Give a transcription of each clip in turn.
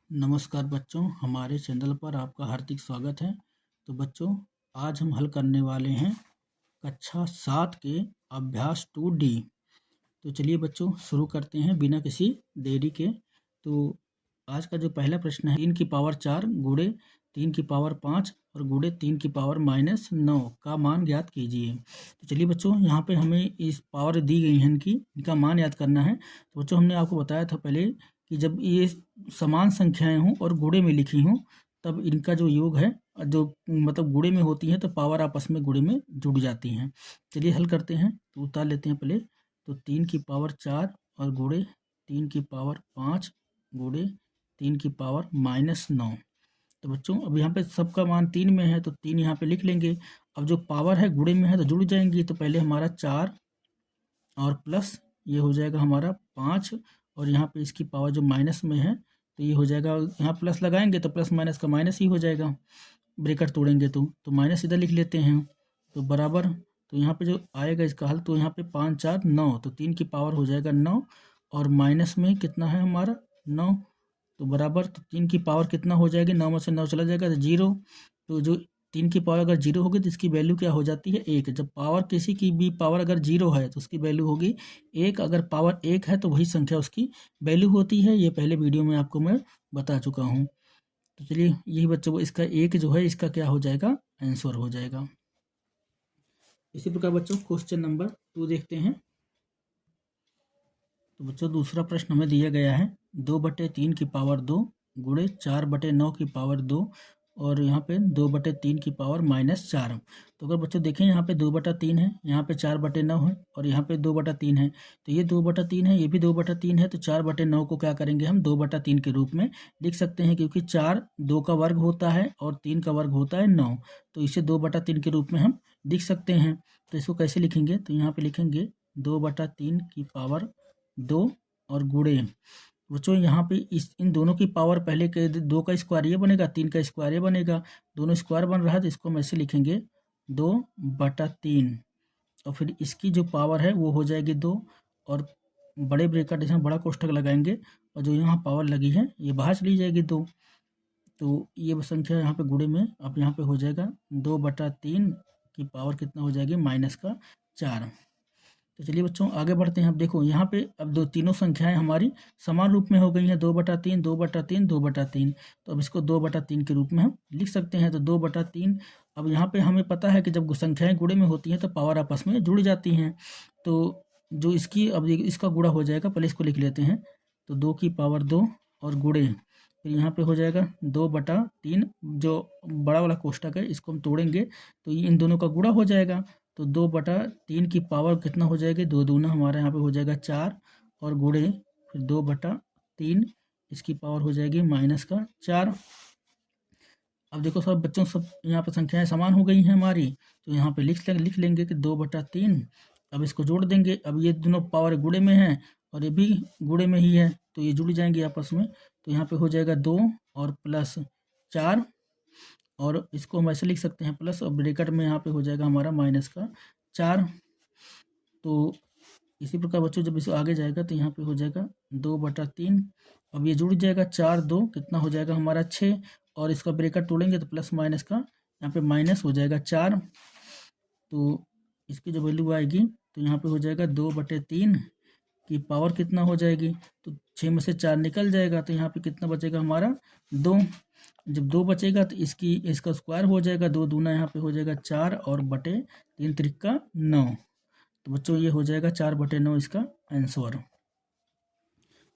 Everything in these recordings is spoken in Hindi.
नमस्कार बच्चों, हमारे चैनल पर आपका हार्दिक स्वागत है। तो बच्चों, आज हम हल करने वाले हैं कक्षा 7 के अभ्यास 2D। तो चलिए बच्चों शुरू करते हैं बिना किसी देरी के। तो आज का जो पहला प्रश्न है, 3 की पावर 4 गुणे 3 की पावर 5 और गुणे 3 की पावर -9 का मान ज्ञात कीजिए। तो चलिए बच्चों, यहाँ पे हमें इस पावर दी गई हैं, इनका मान याद करना है। तो बच्चों, हमने आपको बताया था पहले कि जब ये समान संख्याएं हों और गुणे में लिखी हों, तब इनका जो योग है, जो मतलब गुणे में होती हैं तो पावर आपस में गुणे में जुड़ जाती हैं। चलिए हल करते हैं। तो उतार लेते हैं पहले। तो 3 की पावर 4 और गुणे 3 की पावर 5 गुणे 3 की पावर -9। तो बच्चों, अब यहाँ पे सबका मान 3 में है तो 3 यहाँ पे लिख लेंगे। अब जो पावर है गुणे में है तो जुड़ जाएंगी। तो पहले हमारा 4 और प्लस ये हो जाएगा हमारा 5, और यहाँ पे इसकी पावर जो माइनस में है तो ये हो जाएगा, यहाँ प्लस लगाएंगे तो प्लस माइनस का माइनस ही हो जाएगा, ब्रेकेट तोड़ेंगे तो माइनस इधर लिख लेते हैं। तो बराबर, तो यहाँ पे जो आएगा इसका हल, तो यहाँ पे 5 4 9, तो 3 की पावर हो जाएगा 9, और माइनस में कितना है हमारा 9, तो बराबर, तो 3 की पावर कितना हो जाएगी, 9 में से 9 चला जाएगा तो 0। तो जो 3 की पावर अगर 0 होगी तो इसकी वैल्यू क्या हो जाती है, 1। जब पावर किसी की भी पावर अगर 0 है तो उसकी वैल्यू होगी 1। अगर पावर 1 है तो वही संख्या उसकी वैल्यू होती है। ये पहले वीडियो में आपको मैं बता चुका हूँ। तो चलिए, यही बच्चों को इसका 1 जो है इसका क्या हो जाएगा, आंसर हो जाएगा। इसी प्रकार बच्चों क्वेश्चन नंबर 2 देखते हैं। तो बच्चों दूसरा प्रश्न हमें दिया गया है 2/3 की पावर 2 गुणे 4/9 की पावर 2, और यहाँ पे 2/3 की पावर -4। तो अगर बच्चों देखें, यहाँ पे 2/3 है, यहाँ पे 4/9 है, और यहाँ पे 2/3 है। तो ये 2/3 है, ये भी 2/3 है, तो 4/9 को क्या करेंगे हम 2/3 के रूप में लिख सकते हैं, क्योंकि 4 2 का वर्ग होता है और 3 का वर्ग होता है 9। तो इसे 2/3 के रूप में हम लिख सकते हैं। तो इसको कैसे लिखेंगे, तो यहाँ पे लिखेंगे 2/3 की पावर 2 और गुणे, बच्चों यहाँ पे इन दोनों की पावर, पहले के 2 का स्क्वायर ये बनेगा, 3 का स्क्वायर ये बनेगा, दोनों स्क्वायर बन रहा है, तो इसको हम ऐसे लिखेंगे 2/3, और फिर इसकी जो पावर है वो हो जाएगी 2, और बड़े ब्रैकेट इसमें बड़ा कोष्ठक लगाएंगे, और जो यहाँ पावर लगी है ये बाहर चली जाएगी 2। तो ये संख्या यहाँ पे गुणे में अब यहाँ पे हो जाएगा 2/3 की पावर कितना हो जाएगी, -4। तो चलिए बच्चों आगे बढ़ते हैं। अब देखो यहाँ पे अब तीनों संख्याएं हमारी समान रूप में हो गई हैं, 2/3 2/3 2/3। तो अब इसको 2/3 के रूप में हम लिख सकते हैं। तो 2/3, अब यहाँ पे हमें पता है कि जब संख्याएं गुणे में होती हैं तो पावर आपस में जुड़ जाती हैं। तो जो इसकी, अब इसका गुणा हो जाएगा, पहले इसको लिख लेते हैं। तो 2 की पावर 2 और गुणे, फिर यहाँ पे हो जाएगा 2/3, जो बड़ा वाला कोष्ठक है इसको हम तोड़ेंगे तो ये इन दोनों का गुणा हो जाएगा। तो 2/3 की पावर कितना हो जाएगी, 2 दूना हमारे यहाँ पे हो जाएगा 4, और गुणे फिर 2/3, इसकी पावर हो जाएगी -4। अब देखो सब बच्चों, सब यहाँ पे संख्याएं समान हो गई हैं हमारी, तो यहाँ पे लिख लेंगे कि 2/3। अब इसको जोड़ देंगे। अब ये दोनों पावर गुणे में है और ये भी गुणे में ही है, तो ये जुड़ जाएंगे आपस में। तो यहाँ पे हो जाएगा 2 और प्लस 4, और इसको हम ऐसे लिख सकते हैं प्लस, और ब्रैकेट में यहाँ पे हो जाएगा हमारा -4। तो इसी प्रकार बच्चों जब इसे आगे जाएगा तो यहाँ पे हो जाएगा 2/3। अब ये जुड़ जाएगा, 4 2 कितना हो जाएगा हमारा 6, और इसका ब्रैकेट तोड़ेंगे तो प्लस माइनस का यहाँ पे माइनस हो जाएगा 4। तो इसकी जो वैल्यू आएगी तो यहाँ पे हो जाएगा 2/3 की पावर कितना हो जाएगी, तो 6 में से 4 निकल जाएगा, तो यहाँ पे कितना बचेगा हमारा 2। जब 2 बचेगा तो इसका स्क्वायर हो जाएगा, 2 दूना यहाँ पे हो जाएगा 4, और बटे 3 त्रिका 9। तो बच्चों ये हो जाएगा 4/9 इसका आंसर।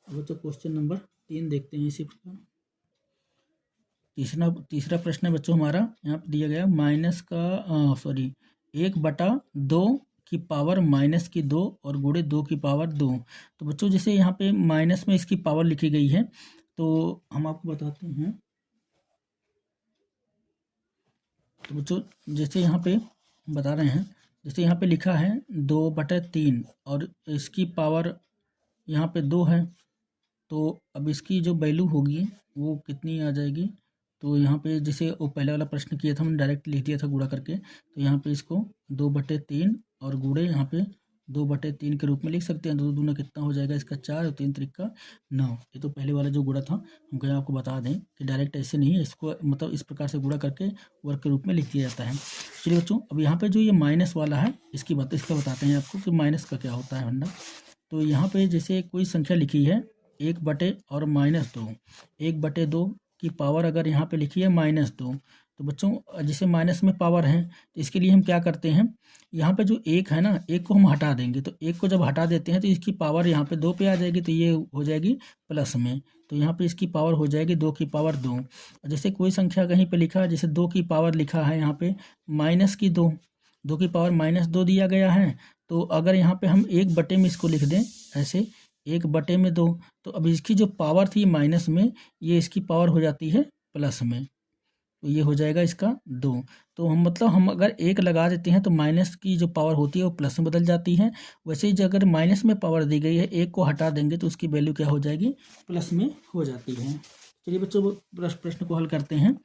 बच्चों क्वेश्चन नंबर 3 देखते हैं। इसी प्रकार तीसरा प्रश्न है बच्चों हमारा, यहाँ पे दिया गया माइनस का 1/2 की पावर -2 और गुणे 2 की पावर 2। तो बच्चों जैसे यहाँ पे माइनस में इसकी पावर लिखी गई है, तो हम आपको बताते हैं। तो बच्चों जैसे यहाँ पे बता रहे हैं, जैसे यहाँ पे लिखा है 2/3 और इसकी पावर यहाँ पे 2 है, तो अब इसकी जो वैल्यू होगी वो कितनी आ जाएगी। तो यहाँ पे जैसे वो पहले वाला प्रश्न किया था हमने, डायरेक्ट लिख दिया था गुणा करके, तो यहाँ पे इसको 2/3 और गुणे यहाँ पे 2/3 के रूप में लिख सकते हैं। 2 दूना कितना हो जाएगा इसका 4 और 3 त्रिका 9। ये तो पहले वाला जो गुणा था हम कहीं आपको बता दें कि डायरेक्ट ऐसे नहीं है, इसको मतलब इस प्रकार से गुणा करके वर्ग के रूप में लिख दिया जाता है। चलिए बच्चों, अब यहाँ पे जो ये माइनस वाला है इसका बताते हैं आपको कि माइनस का क्या होता है फंडा। तो यहाँ पे जैसे कोई संख्या लिखी है 1/2 और -2, 1/2 की पावर अगर यहाँ पे लिखी है -2, तो बच्चों जैसे माइनस में पावर है तो इसके लिए हम क्या करते हैं, यहाँ पे जो 1 है ना, 1 को हम हटा देंगे। तो 1 को जब हटा देते हैं तो इसकी पावर यहाँ पे 2 पे आ जाएगी, तो ये हो जाएगी प्लस में। तो यहाँ पे इसकी पावर हो जाएगी 2 की पावर 2। जैसे कोई संख्या कहीं पे लिखा है, जैसे 2 की पावर लिखा है यहाँ पे -2, 2 की पावर -2 दिया गया है। तो अगर यहाँ पे हम 1/2 में इसको लिख दें ऐसे, 1/2, तो अब इसकी जो पावर थी माइनस में, ये इसकी पावर हो जाती है प्लस में। तो ये हो जाएगा इसका 2। तो हम अगर 1 लगा देते हैं तो माइनस की जो पावर होती है वो प्लस में बदल जाती है। वैसे ही अगर माइनस में पावर दी गई है, 1 को हटा देंगे तो उसकी वैल्यू क्या हो जाएगी, प्लस में हो जाती है। चलिए बच्चों, प्रश्न को हल करते हैं।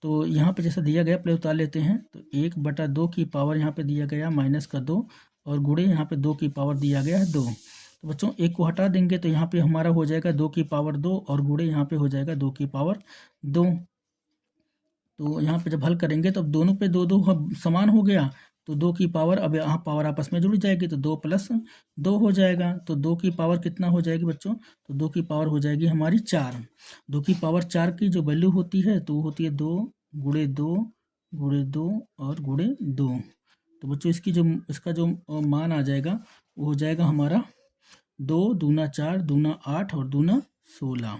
तो यहाँ पे जैसा दिया गया पहले उतार लेते हैं। तो 1/2 की पावर यहाँ पे दिया गया -2, और गुणे यहाँ पे 2 की पावर दिया गया है 2। तो बच्चों 1 को हटा देंगे तो यहाँ पे हमारा हो जाएगा 2 की पावर 2, और गुणे यहाँ पे हो जाएगा 2 की पावर 2। तो यहाँ पे जब हल करेंगे तो अब दोनों पे 2 2 समान हो गया। तो 2 की पावर, अब यहाँ पावर आपस में जुड़ जाएगी तो 2 + 2 हो जाएगा। तो 2 की पावर कितना हो जाएगी बच्चों, तो 2 की पावर हो जाएगी हमारी 4। 2 की पावर 4 की जो वैल्यू होती है तो वो होती है 2 × 2 × 2 और × 2। तो बच्चों इसका जो मान आ जाएगा वो हो जाएगा हमारा 2 दूना 4 दूना 8 और दूना 16।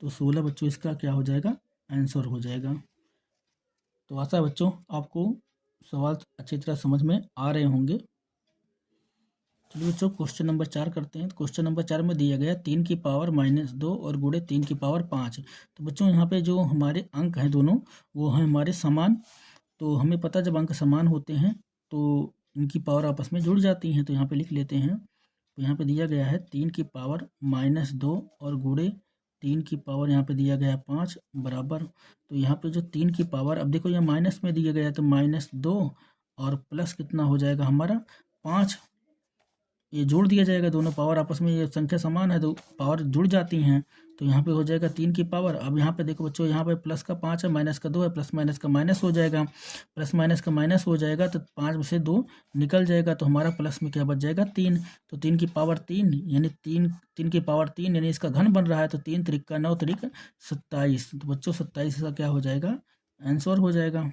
तो 16 बच्चों इसका क्या हो जाएगा, आंसर हो जाएगा। तो आशा है बच्चों आपको सवाल अच्छी तरह समझ में आ रहे होंगे। चलिए बच्चों, क्वेश्चन नंबर 4 करते हैं। तो क्वेश्चन नंबर 4 में दिया गया 3 की पावर -2 और गुणे 3 की पावर 5। तो बच्चों यहाँ पे जो हमारे अंक हैं दोनों, वो हैं हमारे समान। तो हमें पता जब अंक समान होते हैं तो इनकी पावर आपस में जुड़ जाती हैं। तो यहाँ पे लिख लेते हैं। तो यहाँ पे दिया गया है 3 की पावर -2 और गुणे 3 की पावर यहाँ पे दिया गया है 5 बराबर। तो यहाँ पे जो 3 की पावर, अब देखो यहाँ माइनस में दिया गया है तो -2 और प्लस कितना हो जाएगा हमारा 5। ये जोड़ दिया जाएगा, दोनों पावर आपस में, ये संख्या समान है तो पावर जुड़ जाती हैं। तो यहाँ पे हो जाएगा 3 की पावर। अब यहाँ पे देखो बच्चों, यहाँ पे प्लस का 5 है, माइनस का 2 है, प्लस माइनस का माइनस हो जाएगा। प्लस माइनस का माइनस हो जाएगा तो 5 में से 2 निकल जाएगा, तो हमारा प्लस में क्या बच जाएगा 3। तो 3 की पावर 3 यानी 3 की पावर 3 यानी इसका घन बन रहा है। तो 3 त्रिका 9 त्रिक 27। तो बच्चों 27 का क्या हो जाएगा, आंसर हो जाएगा।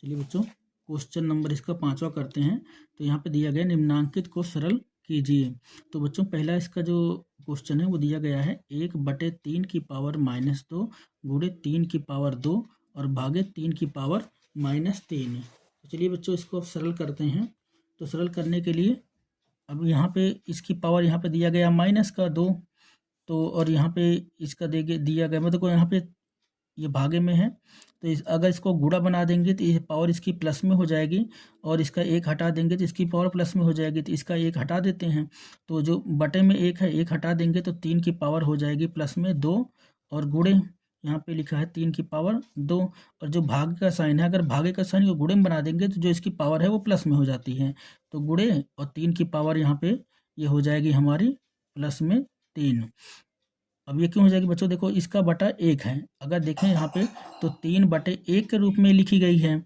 चलिए बच्चों, क्वेश्चन नंबर इसका 5वां करते हैं। तो यहाँ पे दिया गया निम्नांकित को सरल कीजिए। तो बच्चों पहला इसका जो क्वेश्चन है वो दिया गया है 1/3 की पावर -2 गुणे 3 की पावर 2 और भागे 3 की पावर -3। तो चलिए बच्चों इसको अब सरल करते हैं। तो सरल करने के लिए अब यहाँ पे इसकी पावर यहाँ पे दिया गया -2, तो और यहाँ पे इसका दिया गया, मतलब यहाँ पे ये भागे में है। तो अगर इसको गुणा बना देंगे तो ये पावर इसकी प्लस में हो जाएगी, और इसका 1 हटा देंगे तो इसकी पावर प्लस में हो जाएगी। तो इसका 1 हटा देते हैं, तो जो बटे में 1 है, 1 हटा देंगे तो 3 की पावर हो जाएगी प्लस में 2, और गुणे यहाँ पे लिखा है 3 की पावर 2। और जो भाग का साइन है, अगर भागे का साइन को गुणे में बना देंगे तो जो इसकी पावर है वो प्लस में हो जाती है। तो गुणे और 3 की पावर यहाँ पे ये हो जाएगी हमारी प्लस में 3। अब ये क्यों हो जाएगी बच्चों, देखो इसका बटा 1 है, अगर देखें यहाँ पे तो 3/1 के रूप में लिखी गई है।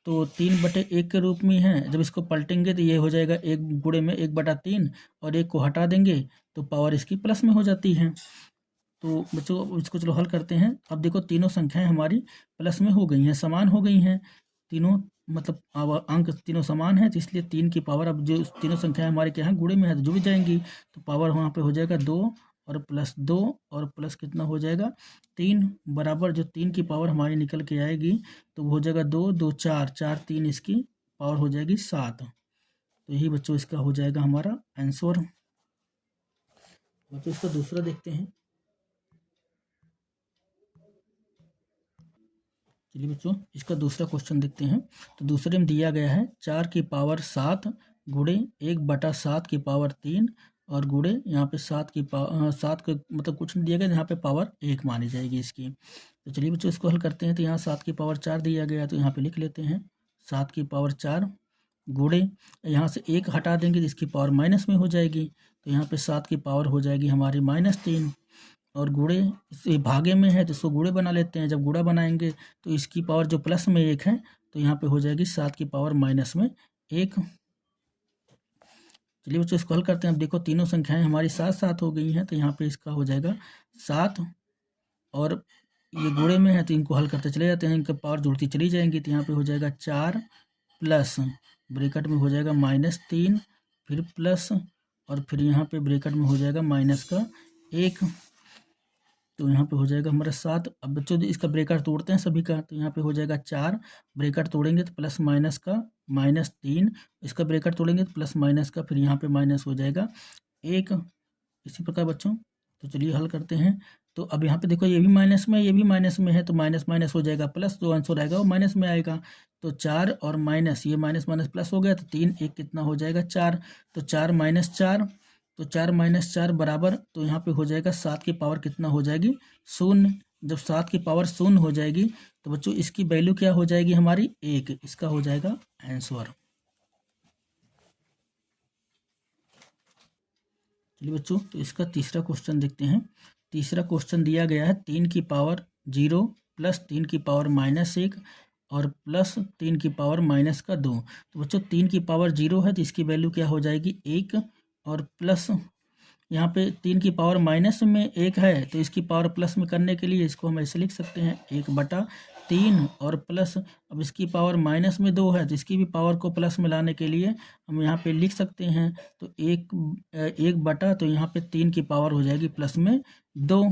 तो 3/1 के रूप में है, जब इसको पलटेंगे तो ये हो जाएगा 1 गुणे में 1/3, और 1 को हटा देंगे तो पावर इसकी प्लस में हो जाती है। तो बच्चों इसको चलो हल करते हैं। अब देखो तीनों संख्याएं हमारी प्लस में हो गई हैं, समान हो गई हैं तीनों, मतलब अब अंक तीनों समान है, तो इसलिए 3 की पावर, अब जो तीनों संख्याएं हमारे क्या हैं, गुणे में है तो जुड़ जाएंगी। तो पावर वहाँ पे हो जाएगा 2 और +2 और प्लस कितना हो जाएगा 3 बराबर, जो 3 की पावर हमारी निकल के आएगी तो वो हो जाएगा 2 2 4 4 3, इसकी पावर हो जाएगी 7। तो यही बच्चों इसका हो जाएगा हमारा आंसर। बच्चों इसका दूसरा देखते हैं। चलिए बच्चों इसका दूसरा क्वेश्चन देखते हैं। तो दूसरे में दिया गया है 4 की पावर 7 गुणे 1/7 की पावर 3 और गुणे यहाँ पे 7 की पावर 7 का मतलब कुछ नहीं दिया गया, यहाँ पे पावर 1 मानी जाएगी इसकी। तो चलिए बच्चों इसको हल करते हैं। तो यहाँ 7 की पावर 4 दिया गया, तो यहाँ पे लिख लेते हैं 7 की पावर 4 गुणे यहाँ से 1 हटा देंगे तो इसकी पावर माइनस में हो जाएगी, तो यहाँ पे 7 की पावर हो जाएगी हमारी -3 और गुणे इसे भागे में है तो इसको गुणे बना लेते हैं। जब गुणा बनाएंगे तो इसकी पावर जो प्लस में 1 है तो यहाँ पे हो जाएगी 7 की पावर -1। चलिए बच्चों इसको हल करते हैं। अब देखो तीनों संख्याएं हमारी साथ साथ हो गई हैं, तो यहाँ पे इसका हो जाएगा 7 और ये गुणे में है तो इनको हल करते चले जाते हैं, इनका पावर जुड़ती चली जाएंगी। तो यहाँ पे हो जाएगा 4 प्लस ब्रैकेट में हो जाएगा -3 फिर प्लस और फिर यहाँ पे ब्रैकेट में हो जाएगा -1, तो यहाँ पे हो जाएगा हमारा 7। अब बच्चों इसका ब्रैकेट तोड़ते हैं सभी का, तो यहाँ पे हो जाएगा 4 ब्रैकेट तोड़ेंगे तो प्लस माइनस का -3, इसका ब्रैकेट तोड़ेंगे तो प्लस माइनस का फिर यहाँ पे माइनस हो जाएगा 1। इसी प्रकार बच्चों तो चलिए हल करते हैं। तो अब यहाँ पे देखो ये भी माइनस में ये भी माइनस में है, तो माइनस माइनस हो जाएगा प्लस, जो आंसर आएगा वो माइनस में आएगा। तो 4 और माइनस ये माइनस माइनस प्लस हो गया, तो 3 1 कितना हो जाएगा 4, तो 4 - 4, तो 4 - 4 बराबर, तो यहाँ पे हो जाएगा 7 की पावर कितना हो जाएगी 0। जब 7 की पावर 0 हो जाएगी तो बच्चों इसकी वैल्यू क्या हो जाएगी हमारी 1, इसका हो जाएगा आंसर। चलिए बच्चों तो इसका तीसरा क्वेश्चन देखते हैं। तीसरा क्वेश्चन दिया गया है 3 की पावर 0 प्लस 3 की पावर -1 और प्लस 3 की पावर -2। तो बच्चों 3 की पावर 0 है तो इसकी वैल्यू क्या हो जाएगी 1 और प्लस यहाँ पे 3 की पावर माइनस में 1 है तो इसकी पावर प्लस में करने के लिए इसको हम ऐसे लिख सकते हैं 1/3 और प्लस अब इसकी पावर माइनस में 2 है तो इसकी भी पावर को प्लस में लाने के लिए हम यहाँ पे लिख सकते हैं तो 1 तो यहाँ पे 3 की पावर हो जाएगी प्लस में 2।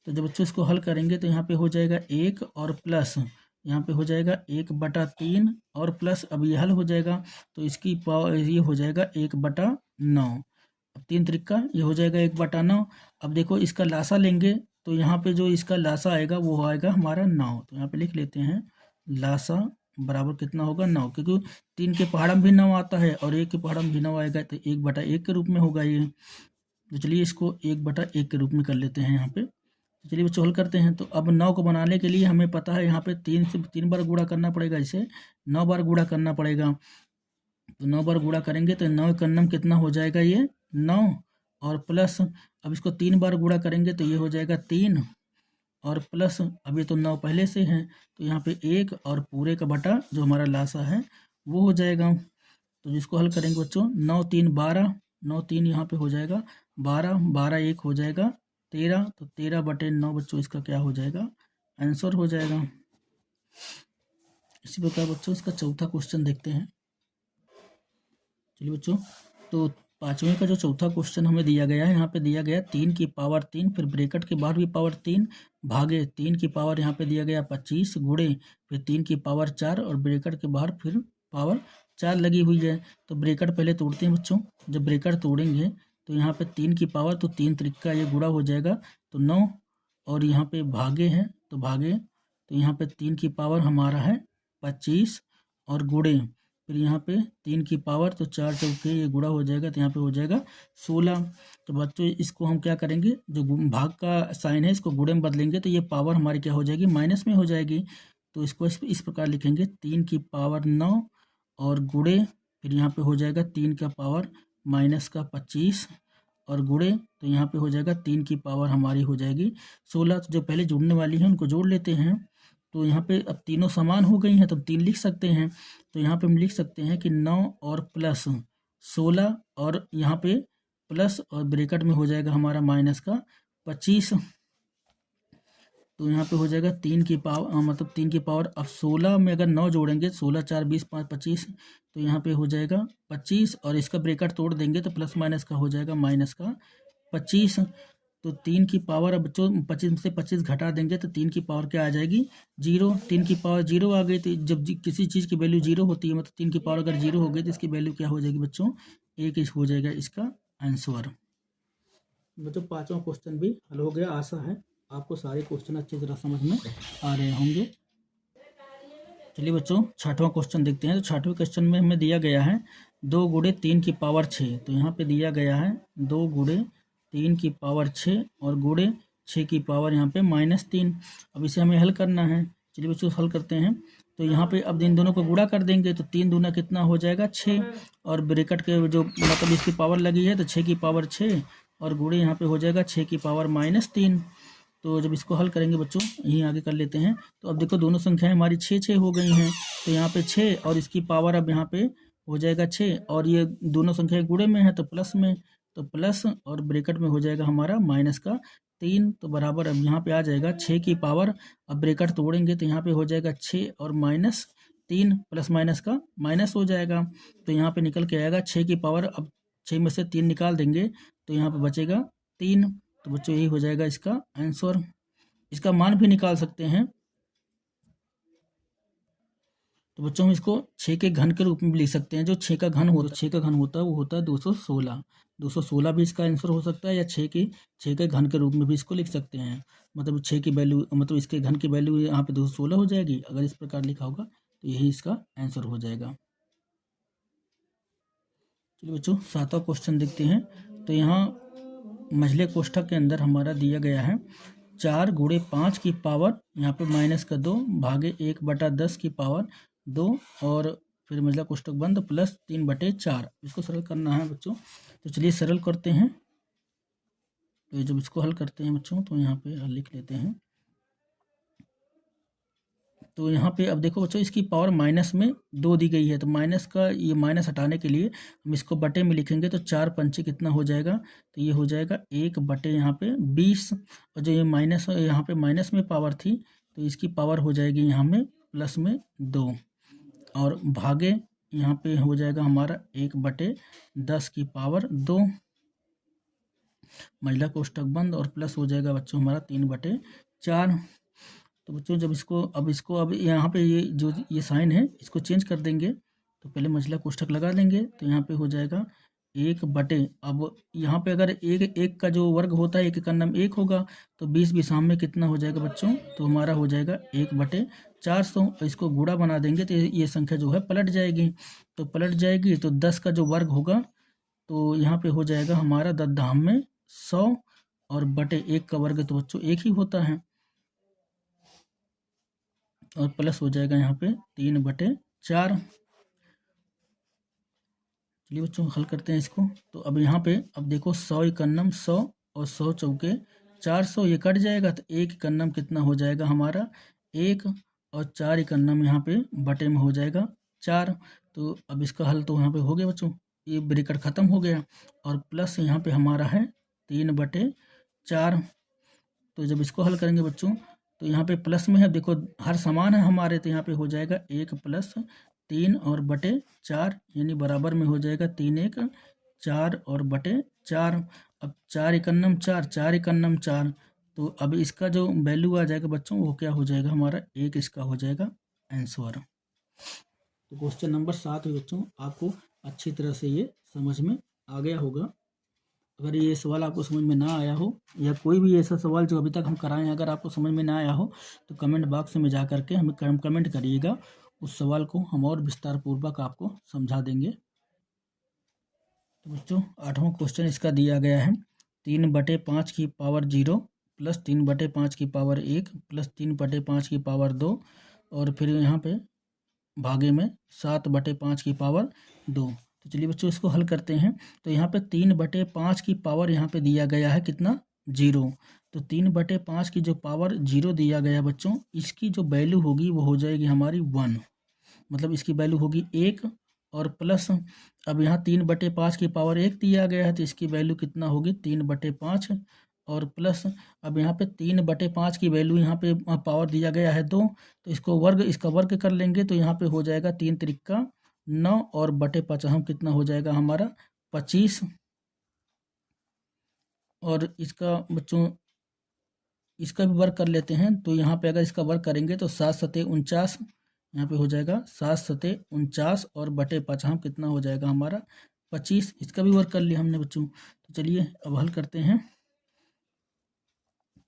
तो जब बच्चों इसको हल करेंगे तो यहाँ पे हो जाएगा 1 और प्लस यहाँ पे हो जाएगा 1/3 और प्लस अब ये हल हो जाएगा तो इसकी पावर ये हो जाएगा 1/9। अब 3 त्रिका ये हो जाएगा 1/9। अब देखो इसका लासा लेंगे तो यहाँ पे जो इसका लासा आएगा वो आएगा हमारा 9, तो यहाँ पे लिख लेते हैं लासा बराबर कितना होगा 9, क्योंकि 3 के पहाड़ में भी 9 आता है और 1 के पहाड़ में भी 9 आएगा तो 1/1 के रूप में होगा ये। तो चलिए इसको 1/1 के रूप में कर लेते हैं यहाँ पे। तो चलिए बच्चों हल करते हैं। तो अब 9 को बनाने के लिए हमें पता है यहाँ पे 3 से 3 बार गुणा करना पड़ेगा, इसे 9 बार गुणा करना पड़ेगा। तो 9 बार गुणा करेंगे तो 9 का नम कितना हो जाएगा ये 9 और प्लस अब इसको 3 बार गुणा करेंगे तो ये हो जाएगा 3 और प्लस अब ये तो 9 पहले से है तो यहाँ पे 1 और पूरे का बटा जो हमारा लासा है वो हो जाएगा। तो जिसको हल करेंगे बच्चों 9 3 12, 9 3 यहाँ पे हो जाएगा 12, 12 1 हो जाएगा 13, तो 13/9 बच्चों इसका क्या हो जाएगा आंसर हो जाएगा। इसी प्रकार बच्चों इसका चौथा क्वेश्चन देखते हैं। चलिए बच्चों तो पाँचवें का जो चौथा क्वेश्चन हमें दिया गया है यहाँ पे दिया गया 3 की पावर 3 फिर ब्रैकेट के बाहर भी पावर 3 भागे 3 की पावर यहाँ पे दिया गया 25 गुणे फिर 3 की पावर 4 और ब्रैकेट के बाहर फिर पावर 4 लगी हुई है। तो ब्रैकेट पहले तोड़ते हैं बच्चों। जब ब्रैकेट तोड़ेंगे तो यहाँ पे 3 की पावर तो 3 त्रिका ये गुणा हो जाएगा तो 9 और यहाँ पे भागे है तो भागे तो यहाँ पे 3 की पावर हमारा है 25 और गुणे फिर यहाँ पे 3 की पावर तो 4 चौके ये गुणा हो जाएगा तो यहाँ पे हो जाएगा 16। तो बच्चों इसको हम क्या करेंगे जो भाग का साइन है इसको गुणे में बदलेंगे तो ये पावर हमारी क्या हो जाएगी माइनस में हो जाएगी। तो इसको इस प्रकार लिखेंगे 3 की पावर 9 और गुणे फिर यहाँ पे हो जाएगा 3 का पावर -25 और गुणे तो यहाँ पे हो जाएगा 3 की पावर हमारी हो जाएगी 16। तो जो पहले जुड़ने वाली है उनको जोड़ लेते हैं। तो यहाँ पे अब तीनों समान हो गई हैं तो 3 लिख सकते हैं। तो यहाँ पे हम लिख सकते हैं कि 9 और प्लस 16 और यहाँ पे प्लस और ब्रैकेट में हो जाएगा हमारा -25। तो यहाँ पे हो जाएगा 3 की पावर मतलब 3 की पावर अब 16 में अगर 9 जोड़ेंगे 16 4 20 5 25 तो यहाँ पे हो जाएगा 25 और इसका ब्रैकेट तोड़ देंगे तो प्लस माइनस का हो जाएगा -25। तो 3 की पावर अब जो 25 से 25 घटा देंगे तो 3 की पावर क्या आ जाएगी 0। 3 की पावर 0 आ गई तो जब किसी चीज़ की वैल्यू 0 होती है मतलब 3 की पावर अगर 0 हो गई तो इसकी वैल्यू क्या हो जाएगी बच्चों 1 हो जाएगा इसका आंसर। बच्चों पाँचवा क्वेश्चन भी हल हो गया। आशा है आपको सारे क्वेश्चन अच्छी तरह समझ में आ रहे होंगे। चलिए बच्चों छठवां क्वेश्चन देखते हैं। तो छठवें क्वेश्चन में हमें दिया गया है 2 गुणे 3 की पावर 6। तो यहाँ पे दिया गया है 2 गुणे 3 की पावर 6 और गुणे 6 की पावर यहाँ पे -3। अब इसे हमें हल करना है। चलिए बच्चों हल करते हैं। तो यहाँ पे अब इन दोनों को गुणा कर देंगे तो 3 दूना कितना हो जाएगा 6, और ब्रैकेट के जो मतलब इसकी पावर लगी है तो 6 की पावर 6 और गुणे यहाँ पे हो जाएगा 6 की पावर -3। तो जब इसको हल करेंगे बच्चों, यहीं आगे कर लेते हैं। तो अब देखो दोनों संख्याएं हमारी 6 हो गई हैं। तो यहाँ पे 6 और इसकी पावर अब यहाँ पे हो जाएगा 6, और ये दोनों संख्याएं गुणे में है तो प्लस में, तो प्लस और ब्रैकेट में हो जाएगा हमारा -3। तो बराबर अब यहाँ पे आ जाएगा 6 की पावर, अब ब्रैकेट तोड़ेंगे तो यहाँ पे हो जाएगा 6 और -3, प्लस माइनस का माइनस हो जाएगा। तो यहाँ पे निकल के आएगा 6 की पावर, अब 6 में से 3 निकाल देंगे तो यहाँ पे बचेगा 3। तो बच्चों यही हो जाएगा इसका आंसर। इसका मान भी निकाल सकते हैं। तो बच्चों हम इसको 6 के घन के रूप में भी लिख सकते हैं। जो 6 का घन होता है, 6 का घन होता है वो होता है 216। 216 भी इसका आंसर हो सकता है, या 6 के घन के रूप में भी इसको लिख सकते हैं। मतलब 6 की वैल्यू, मतलब इसके घन की वैल्यू यहाँ पे 216 हो जाएगी। अगर इस प्रकार लिखा होगा तो यही इसका आंसर हो जाएगा। चलिए बच्चों 7वां क्वेश्चन देखते हैं। तो यहाँ मझले कोष्ठक के अंदर हमारा दिया गया है 4 गुणे 5 की पावर यहाँ पे -2 भागे 1/10 की पावर 2, और फिर मझला कोष्ठक बंद प्लस 3/4। इसको सरल करना है बच्चों। तो चलिए सरल करते हैं। तो जब इसको हल करते हैं बच्चों तो यहाँ पे लिख लेते हैं। तो यहाँ पे अब देखो बच्चों इसकी पावर माइनस में 2 दी गई है, तो माइनस का ये माइनस हटाने के लिए हम इसको बटे में लिखेंगे। तो 4 पंचे कितना हो जाएगा, तो ये हो जाएगा 1 बटे यहाँ पे 20, और जो ये माइनस यहाँ पे माइनस में पावर थी तो इसकी पावर हो जाएगी यहाँ में प्लस में 2, और भागे यहाँ पे हो जाएगा हमारा 1/10 की पावर 2, महिला कोष्ठक बंद, और प्लस हो जाएगा बच्चों हमारा 3/4। तो बच्चों जब अब यहाँ पे ये जो ये साइन है इसको चेंज कर देंगे। तो पहले मझला कोष्ठक लगा देंगे तो यहाँ पे हो जाएगा 1 बटे, अब यहाँ पे अगर एक का जो वर्ग होता है, एक का नाम 1 होगा, तो 20 भी सामने कितना हो जाएगा बच्चों, तो हमारा हो जाएगा 1/400। इसको गुणा बना देंगे तो ये संख्या जो है पलट जाएगी। तो पलट जाएगी तो 10 का जो वर्ग होगा तो यहाँ पे हो जाएगा हमारा 10 धाम में 100, और बटे 1 का वर्ग तो बच्चों 1 ही होता है, और प्लस हो जाएगा यहाँ पे 3/4। चलिए बच्चों हल करते हैं इसको। तो अब यहाँ पे अब देखो 100 इकन्नम 100 और 100 चौके 400, ये कट जाएगा तो 1 इकन्नम कितना हो जाएगा हमारा 1, और 4 इकन्नम यहाँ पे बटे में हो जाएगा 4। तो अब इसका हल तो यहाँ पे हो गया बच्चों, ये ब्रैकेट खत्म हो गया, और प्लस यहाँ पे हमारा है 3/4। तो जब इसको हल करेंगे बच्चों तो यहाँ पे प्लस में है, देखो हर समान है हमारे, तो यहाँ पे हो जाएगा 1 + 3 और बटे 4, यानी बराबर में हो जाएगा 3 1 4 और बटे 4। अब 4 इकन्नम 4, 4 इकन्नम 4, तो अब इसका जो वैल्यू आ जाएगा बच्चों वो क्या हो जाएगा हमारा 1, इसका हो जाएगा आंसर। तो क्वेश्चन नंबर 7 है बच्चों, आपको अच्छी तरह से ये समझ में आ गया होगा। अगर ये सवाल आपको समझ में ना आया हो, या कोई भी ऐसा सवाल जो अभी तक हम कराएं अगर आपको समझ में ना आया हो, तो कमेंट बॉक्स में जा करके हमें कमेंट करिएगा। उस सवाल को हम और विस्तार पूर्वक आपको समझा देंगे। तो बच्चों 8वां क्वेश्चन इसका दिया गया है 3/5 की पावर 0 प्लस 3/5 की पावर 1 प्लस 3/5 की पावर 2, और फिर यहाँ पे भागे में 7/5 की पावर 2। तो चलिए बच्चों इसको हल करते हैं। तो यहाँ पे 3/5 की पावर यहाँ पे दिया गया है कितना 0। तो 3/5 की जो पावर 0 दिया गया है बच्चों, इसकी जो वैल्यू होगी वो हो जाएगी हमारी 1, मतलब इसकी वैल्यू होगी 1, और प्लस अब यहाँ 3/5 की पावर 1 दिया गया है तो इसकी वैल्यू कितना होगी 3/5, और प्लस अब यहाँ पे 3/5 की वैल्यू यहाँ पे पावर दिया गया है 2, तो इसका वर्ग कर लेंगे तो यहाँ पे हो जाएगा 3 त्रिका 9, और बटे 50 कितना हो जाएगा हमारा 25। और इसका बच्चों इसका भी वर्ग कर लेते हैं। तो यहाँ पे अगर इसका वर्ग करेंगे तो 7 सते 49, यहाँ पे हो जाएगा 7 सते 49, और बटे 50 कितना हो जाएगा हमारा 25। इसका भी वर्ग कर लिया हमने बच्चों। तो चलिए अब हल करते हैं।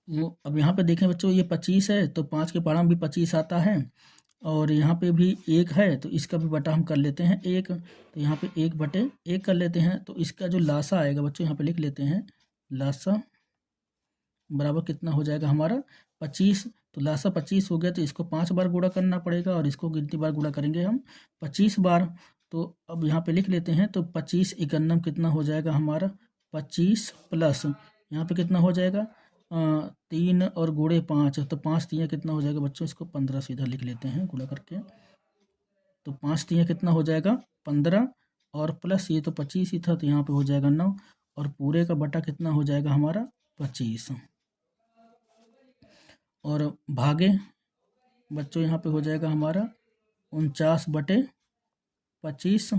वो अब यहाँ पे देखें बच्चों ये 25 है तो 5 के पहाड़ा में भी 25 आता है, और यहाँ पे भी 1 है तो इसका भी बटा हम कर लेते हैं 1, तो यहाँ पे 1/1 कर लेते हैं। तो इसका जो लासा आएगा बच्चों यहाँ पे लिख लेते हैं, लासा बराबर कितना हो जाएगा हमारा 25। तो लासा 25 हो गया, तो इसको 5 बार गुणा करना पड़ेगा और इसको कितनी बार गुणा करेंगे हम 25 बार। तो अब यहाँ पे लिख लेते हैं, तो 25 इकन्नम कितना हो जाएगा हमारा 25 प्लस यहाँ पे कितना हो जाएगा 3 और गुणे 5, तो 5 तियाँ कितना हो जाएगा बच्चों, इसको 15 सीधा लिख लेते हैं गुणा करके। तो 5 तियाँ कितना हो जाएगा 15 और प्लस ये तो 25 ही था, तो यहाँ पे हो जाएगा 9 और पूरे का बटा कितना हो जाएगा हमारा 25 और भागे बच्चों यहाँ पे हो जाएगा हमारा 49/25।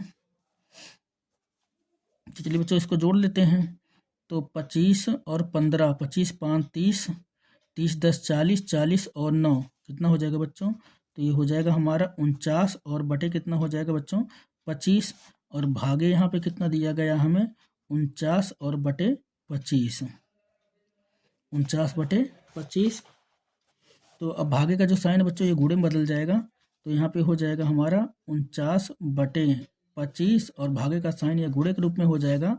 तो चलिए बच्चों इसको जोड़ लेते हैं। तो 25 और 15, 25 5 30, 30 10 40, 40 और 9 कितना हो जाएगा बच्चों, तो ये हो जाएगा हमारा 49 और बटे कितना हो जाएगा बच्चों 25 और भागे यहाँ पे कितना दिया गया हमें 49 और बटे 25, 49/25। तो अब भागे का जो साइन है बच्चों ये गुणे में बदल जाएगा, तो यहाँ पे हो जाएगा हमारा 49/25 और भागे का साइन ये गुणे के रूप में हो जाएगा।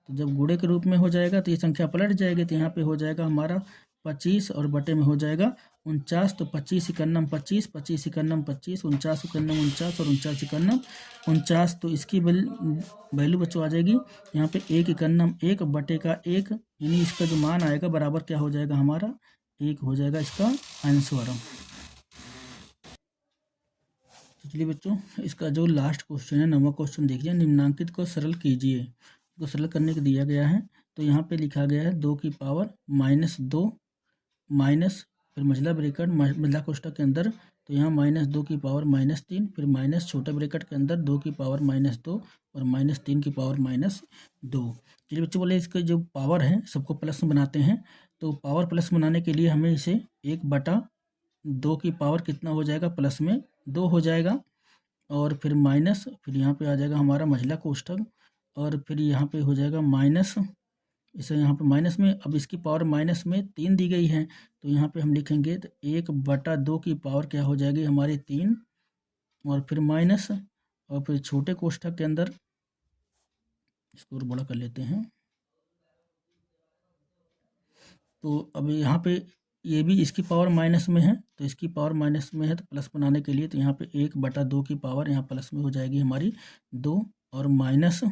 तो जब गुणे के रूप में हो जाएगा तो ये संख्या पलट जाएगी, तो यहाँ पे हो जाएगा हमारा 25 और बटे में हो जाएगा 49। तो 25 इकन्नम 25, 25 इकन्नम 25, 49 इकन्नम 49 और 49 इकन्नम 49। तो इसकी वैल्यू बच्चों आ जाएगी यहाँ पे 1 इकन्नम 1 बटे का 1, यानी इसका जो मान आएगा बराबर क्या हो जाएगा हमारा 1 हो जाएगा इसका आंसर। तो चलिए बच्चों इसका जो लास्ट क्वेश्चन है 9वां क्वेश्चन देखिए, निम्नांकित को सरल कीजिए। तो सरल करने को दिया गया है, तो यहाँ पे लिखा गया है 2 की पावर -2 माइनस फिर मझला ब्रैकेट मझला कोष्ठक के अंदर, तो यहाँ -2 की पावर -3 फिर माइनस छोटे ब्रैकेट के अंदर 2 की पावर -2 और -3 की पावर -2। चलिए बच्चों बोले इसके जो पावर है सबको प्लस में बनाते हैं। तो पावर प्लस बनाने के लिए हमें इसे 1/2 की पावर कितना हो जाएगा प्लस में 2 हो जाएगा और फिर माइनस फिर यहाँ पे आ जाएगा हमारा मझला कोष्ठक और फिर यहाँ पे हो जाएगा माइनस, इसे यहाँ पे माइनस में, अब इसकी पावर माइनस में 3 दी गई है, तो यहाँ पे हम लिखेंगे तो 1/2 की पावर क्या हो जाएगी हमारी 3 और फिर माइनस और फिर छोटे कोष्ठक के अंदर इसको और बड़ा कर लेते हैं। तो अब यहाँ पे ये भी इसकी पावर माइनस में है, तो इसकी पावर माइनस में है तो प्लस बनाने के लिए तो यहाँ पे 1/2 की पावर यहाँ प्लस में हो जाएगी हमारी 2 और माइनस,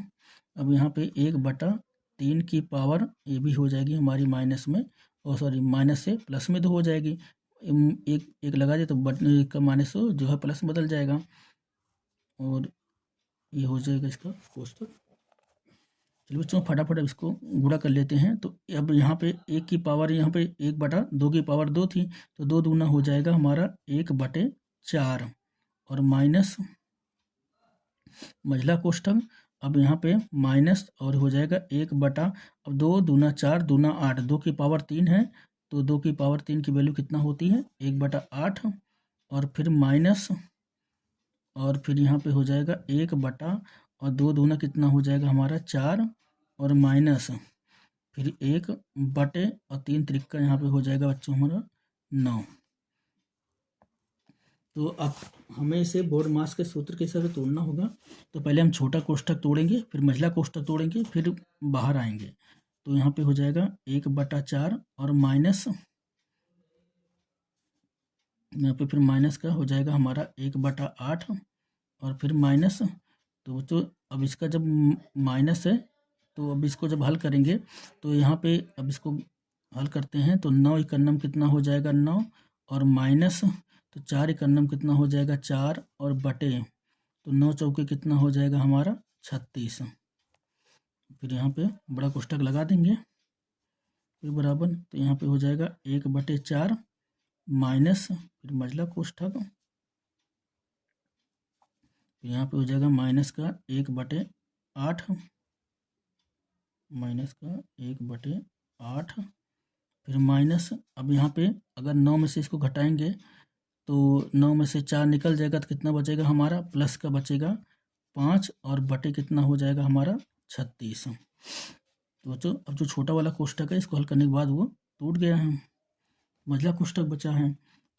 अब यहाँ पे 1/3 की पावर ये भी हो जाएगी हमारी माइनस में, और सॉरी माइनस से प्लस में 2 हो जाएगी। एक एक लगा दे तो का माइनस जो है प्लस बदल जाएगा और ये हो जाएगा इसका कोष्ठक। चलिए बच्चों फटाफट अब इसको गुणा कर लेते हैं। तो अब यहाँ पे 1 की पावर यहाँ पे 1/2 की पावर 2 थी, तो 2 दूना हो जाएगा हमारा 1/4 और माइनस मझला कोष्ठक, अब यहाँ पे माइनस और हो जाएगा अब 2 दूना 4 दूना 8, 2 की पावर 3 है, तो 2 की पावर 3 की वैल्यू कितना होती है 1/8 और फिर माइनस और फिर यहाँ पे हो जाएगा 1 और 2 दूना कितना हो जाएगा हमारा 4 और माइनस फिर 1 और 3 त्रिक्का यहाँ पे हो जाएगा बच्चों हमारा 9। तो अब हमें इसे बोर्ड मास के सूत्र के हिसाब से तोड़ना होगा। तो पहले हम छोटा कोष्ठक तोड़ेंगे, फिर मझला कोष्ठक तोड़ेंगे, फिर बाहर आएंगे। तो यहाँ पे हो जाएगा 1/4 और माइनस यहाँ पे फिर माइनस का हो जाएगा हमारा 1/8 और फिर माइनस। तो अब इसका जब माइनस है तो अब इसको जब हल करेंगे तो यहाँ पे अब इसको हल करते हैं तो 9 इकन्नम कितना हो जाएगा 9 और माइनस, तो 4 इकन्नम कितना हो जाएगा 4 और बटे, तो 9 चौके कितना हो जाएगा हमारा 36। फिर यहाँ पे बड़ा कोष्ठक लगा देंगे फिर बराबर, तो यहाँ पे हो जाएगा 1/4 माइनस फिर मझला कोष्ठक, फिर यहाँ पे हो जाएगा माइनस का 1/8 माइनस का 1/8 फिर माइनस, अब यहाँ पे अगर 9 में से इसको घटाएंगे तो 9 में से 4 निकल जाएगा तो कितना बचेगा हमारा प्लस का बचेगा 5 और बटे कितना हो जाएगा हमारा 36। तो बच्चों अब जो छोटा वाला कोष्ठक है इसको हल करने के बाद वो टूट गया है, मझला कोष्ठक बचा है।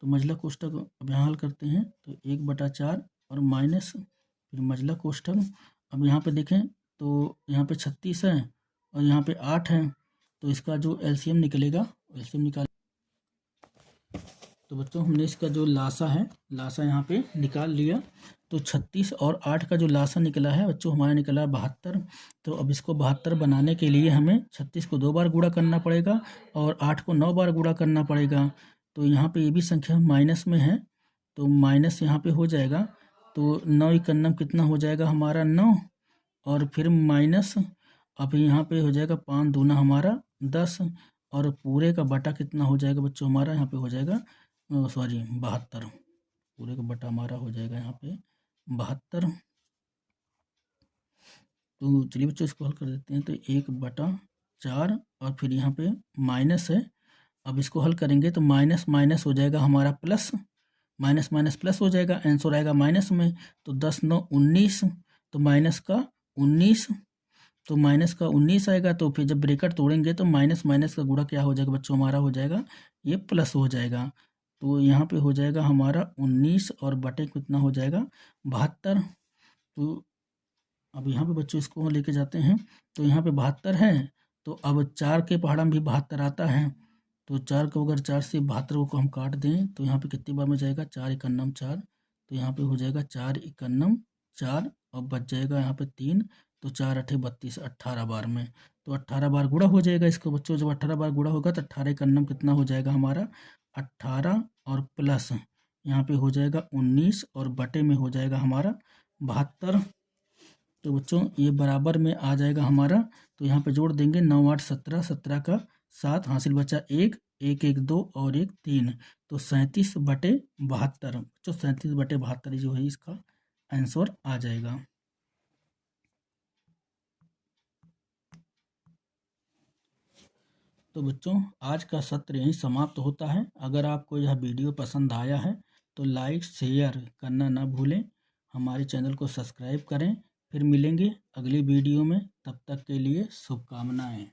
तो मझला कोष्ठक अब यहाँ हल करते हैं तो 1/4 और माइनस फिर मझला कोष्ठक। अब यहाँ पे देखें तो यहाँ पे 36 है और यहाँ पे 8 है, तो इसका जो एलसीएम निकलेगा, एलसीएम निकाल, तो बच्चों हमने इसका जो लासा है, लासा यहाँ पे निकाल लिया। तो 36 और 8 का जो लासा निकला है बच्चों हमारा निकला 72। तो अब इसको 72 बनाने के लिए हमें 36 को 2 बार गुणा करना पड़ेगा और 8 को 9 बार गुणा करना पड़ेगा। तो यहाँ पे ये भी संख्या माइनस में है, तो माइनस यहाँ पे हो जाएगा। तो 9 एकन्नम कितना हो जाएगा हमारा 9, और फिर माइनस, अब यहाँ पे हो जाएगा 5 दूना हमारा 10, और पूरे का बटा कितना हो जाएगा बच्चों हमारा यहाँ पे हो जाएगा 72। पूरे का बटा हमारा हो जाएगा यहाँ पे 72। तो चलिए बच्चों इसको हल कर देते हैं। तो 1/4 और फिर यहाँ पे माइनस है। अब इसको हल करेंगे तो माइनस माइनस हो जाएगा हमारा प्लस, माइनस माइनस प्लस हो जाएगा, आंसर आएगा माइनस में। तो 10 9 19, तो माइनस का 19, तो माइनस का 19 आएगा। तो फिर जब ब्रैकेट तोड़ेंगे तो माइनस माइनस का गुणा क्या हो जाएगा बच्चों हमारा हो जाएगा ये प्लस हो जाएगा। तो यहाँ पे हो जाएगा हमारा 19 और बटे कितना हो जाएगा 72। तो अब यहाँ पे बच्चों इसको लेके जाते हैं तो यहाँ पे 72 है, तो अब 4 के पहाड़ा में भी 72 आता है। तो 4 को अगर 4 से 72 को हम काट दें तो यहाँ पे कितनी बार में जाएगा 4 एकन्नम 4, तो यहाँ पे हो जाएगा 4 एकन्नम 4 और बच जाएगा यहाँ पे 3, तो 4 8 32 18 बार में। तो 18 बार गुणा हो जाएगा इसको बच्चों। जब 18 बार गुणा होगा तो 18 एकन्नम कितना हो जाएगा हमारा 18 और प्लस यहाँ पे हो जाएगा 19 और बटे में हो जाएगा हमारा 72। तो बच्चों ये बराबर में आ जाएगा हमारा। तो यहाँ पे जोड़ देंगे 9 8 17, 17 का 7 हासिल बचा 1 1 1 2 और 1 3, तो 37/72। बच्चों 37/72 जो है इसका आंसर आ जाएगा। तो बच्चों आज का सत्र यहीं समाप्त होता है। अगर आपको यह वीडियो पसंद आया है तो लाइक शेयर करना ना भूलें, हमारे चैनल को सब्सक्राइब करें। फिर मिलेंगे अगली वीडियो में, तब तक के लिए शुभकामनाएं।